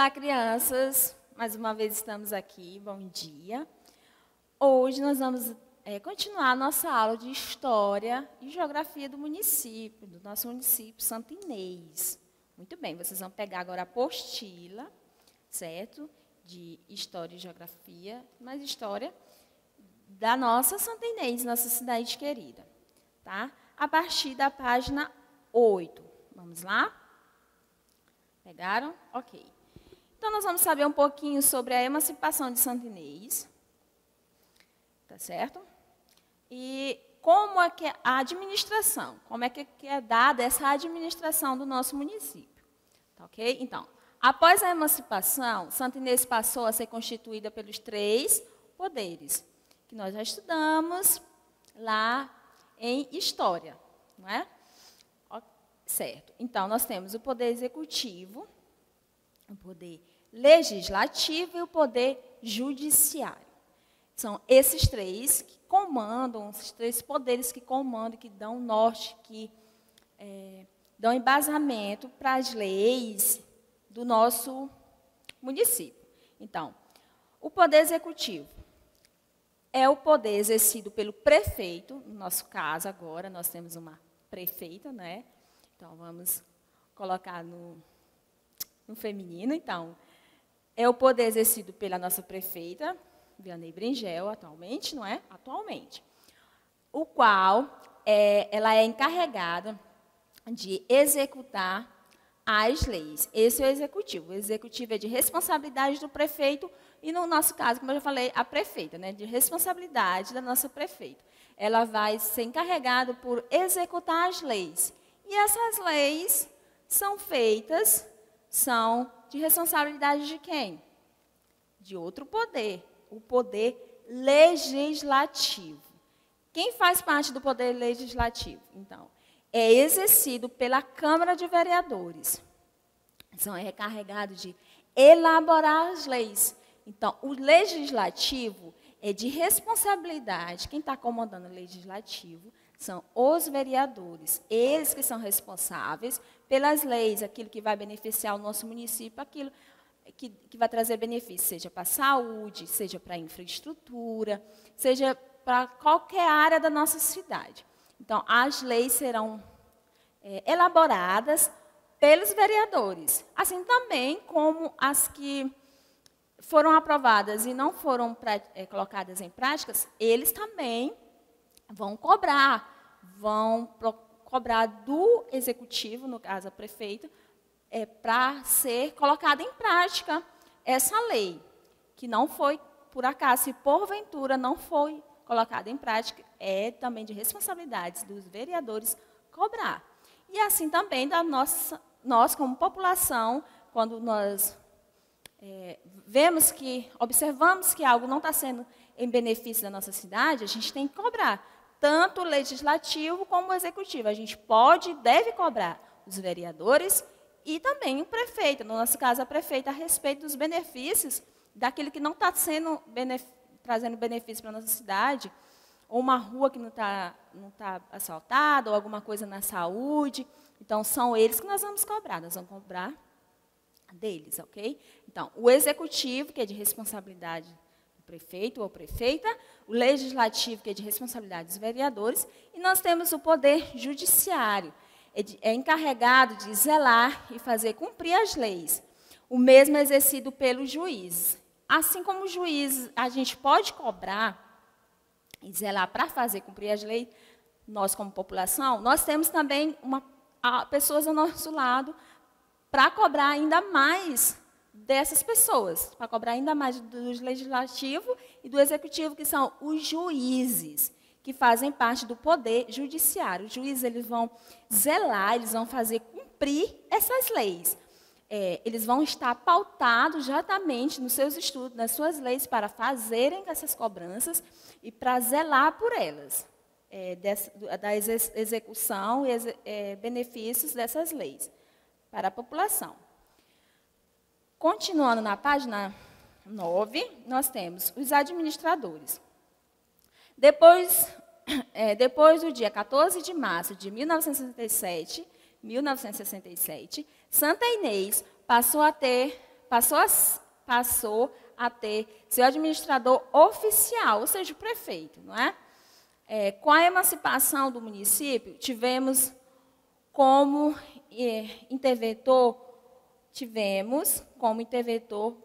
Olá, crianças. Mais uma vez estamos aqui. Bom dia. Hoje nós vamos continuar a nossa aula de História e Geografia do município, do nosso município, Santo Inês. Muito bem, vocês vão pegar agora a apostila, certo? De História e Geografia, mas História da nossa Santo Inês, nossa cidade querida, tá? A partir da página 8. Vamos lá? Pegaram? Ok. Então, nós vamos saber um pouquinho sobre a emancipação de Santo Inês, tá certo? E como é que a administração, como é que é dada essa administração do nosso município, tá ok? Então, após a emancipação, Santo Inês passou a ser constituída pelos 3 poderes, que nós já estudamos lá em História, não é? Certo. Então, nós temos o poder executivo, o poder legislativo e o poder judiciário. São esses 3 que comandam, esses 3 poderes que comandam, que dão norte, que dão embasamento para as leis do nosso município. Então, o poder executivo é o poder exercido pelo prefeito. No nosso caso, agora, nós temos uma prefeita, né? Então, vamos colocar no feminino. Então, é o poder exercido pela nossa prefeita, Vianney Bringel, atualmente, não é? Atualmente. O qual ela é encarregada de executar as leis. Esse é o executivo. O executivo é de responsabilidade do prefeito e, no nosso caso, como eu já falei, a prefeita, né? De responsabilidade da nossa prefeita. Ela vai ser encarregada por executar as leis. E essas leis são de responsabilidade de quem? De outro poder, o poder legislativo. Quem faz parte do poder legislativo? Então, é exercido pela Câmara de Vereadores. São encarregados de elaborar as leis. Então, o legislativo é de responsabilidade. Quem está comandando o legislativo são os vereadores, eles que são responsáveis pelas leis, aquilo que vai beneficiar o nosso município, aquilo que vai trazer benefício, seja para a saúde, seja para a infraestrutura, seja para qualquer área da nossa cidade. Então, as leis serão elaboradas pelos vereadores, assim também como as que foram aprovadas e não foram colocadas em práticas, eles também vão cobrar do executivo, no caso a prefeita, para ser colocada em prática essa lei, que não foi, por acaso, se porventura não foi colocada em prática, é também de responsabilidade dos vereadores cobrar. E assim também nós como população, quando nós observamos que algo não está sendo em benefício da nossa cidade, a gente tem que cobrar. Tanto o legislativo como o executivo. A gente pode e deve cobrar os vereadores e também o prefeito, no nosso caso a prefeita, a respeito dos benefícios daquilo que não está trazendo benefício para a nossa cidade, ou uma rua que não está asfaltada, ou alguma coisa na saúde. Então, são eles que nós vamos cobrar cobrar deles, ok? Então, o executivo, que é de responsabilidade do prefeito ou prefeita, o legislativo, que é de responsabilidade dos vereadores, e nós temos o poder judiciário, é encarregado de zelar e fazer cumprir as leis. O mesmo é exercido pelos juízes. Assim como os juízes, a gente pode cobrar e zelar para fazer cumprir as leis, nós como população, nós temos também pessoas ao nosso lado para cobrar ainda mais dessas pessoas, para cobrar ainda mais do legislativo e do executivo, que são os juízes, que fazem parte do poder judiciário. Os juízes, eles vão zelar, eles vão fazer cumprir essas leis. Eles vão estar pautados exatamente nos seus estudos, nas suas leis, para fazerem essas cobranças e para zelar por elas, da execução e benefícios dessas leis para a população. Continuando na página 9, nós temos os administradores. Depois do dia 14 de março de 1967, Santa Inês passou a ter passou a ter seu administrador oficial, ou seja, o prefeito, não é? Com a emancipação do município, tivemos como interventor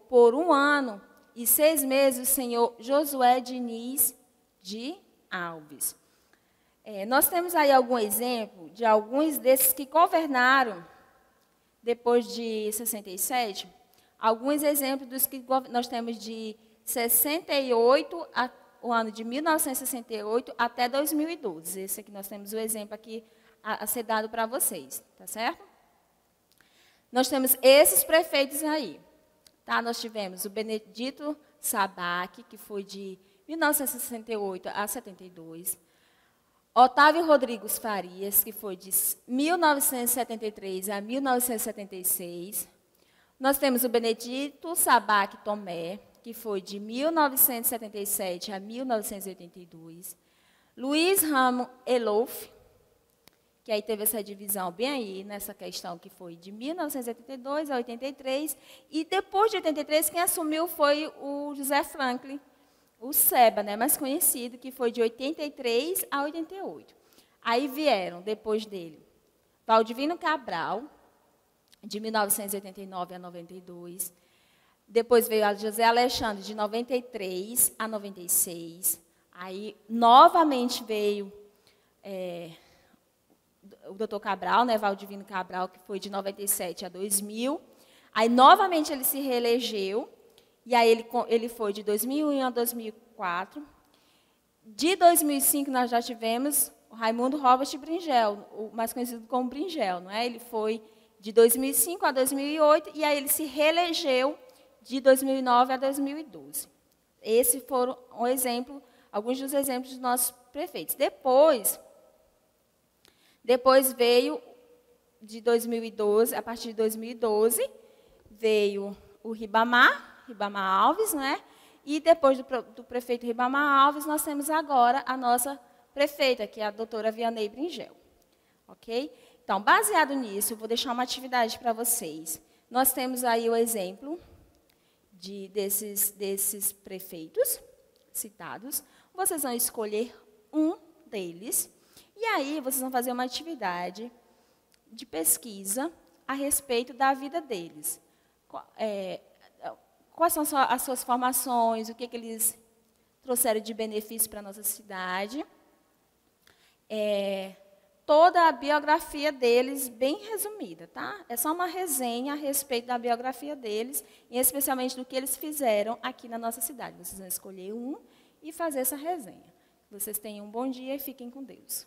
por 1 ano e 6 meses o senhor Josué Diniz de Alves. Nós temos aí algum exemplo de alguns desses que governaram depois de 67. Alguns exemplos dos que nós temos de 68, o ano de 1968 até 2012. Esse aqui nós temos o exemplo aqui a ser dado para vocês, tá certo? Nós temos esses prefeitos aí. Tá? Nós tivemos o Benedito Sabac, que foi de 1968 a 72. Otávio Rodrigues Farias, que foi de 1973 a 1976. Nós temos o Benedito Sabac Tomé, que foi de 1977 a 1982. Luiz Ramo Elouf, que aí teve essa divisão bem aí, nessa questão que foi de 1982 a 83. E depois de 83, quem assumiu foi o José Franklin, o Seba, né, mais conhecido, que foi de 83 a 88. Aí vieram, depois dele, Valdivino Cabral, de 1989 a 92. Depois veio a José Alexandre, de 93 a 96. Aí, novamente, veio o doutor Cabral, né, Valdivino Cabral, que foi de 97 a 2000. Aí, novamente, ele se reelegeu. E aí, ele foi de 2001 a 2004. De 2005, nós já tivemos o Raimundo Robert Bringel, o mais conhecido como Bringel, não é? Ele foi de 2005 a 2008, e aí ele se reelegeu de 2009 a 2012. Esses foram alguns dos exemplos dos nossos prefeitos. Depois veio, de 2012, a partir de 2012, veio o Ribamar Alves, né? E depois do prefeito Ribamar Alves, nós temos agora a nossa prefeita, que é a doutora Vianney Bringel. Ok? Então, baseado nisso, eu vou deixar uma atividade para vocês. Nós temos aí o exemplo desses prefeitos citados. Vocês vão escolher um deles, e aí vocês vão fazer uma atividade de pesquisa a respeito da vida deles. Quais são as suas formações, o que eles trouxeram de benefício para a nossa cidade. Toda a biografia deles bem resumida, tá? É só uma resenha a respeito da biografia deles, e especialmente do que eles fizeram aqui na nossa cidade. Vocês vão escolher um e fazer essa resenha. Vocês tenham um bom dia e fiquem com Deus.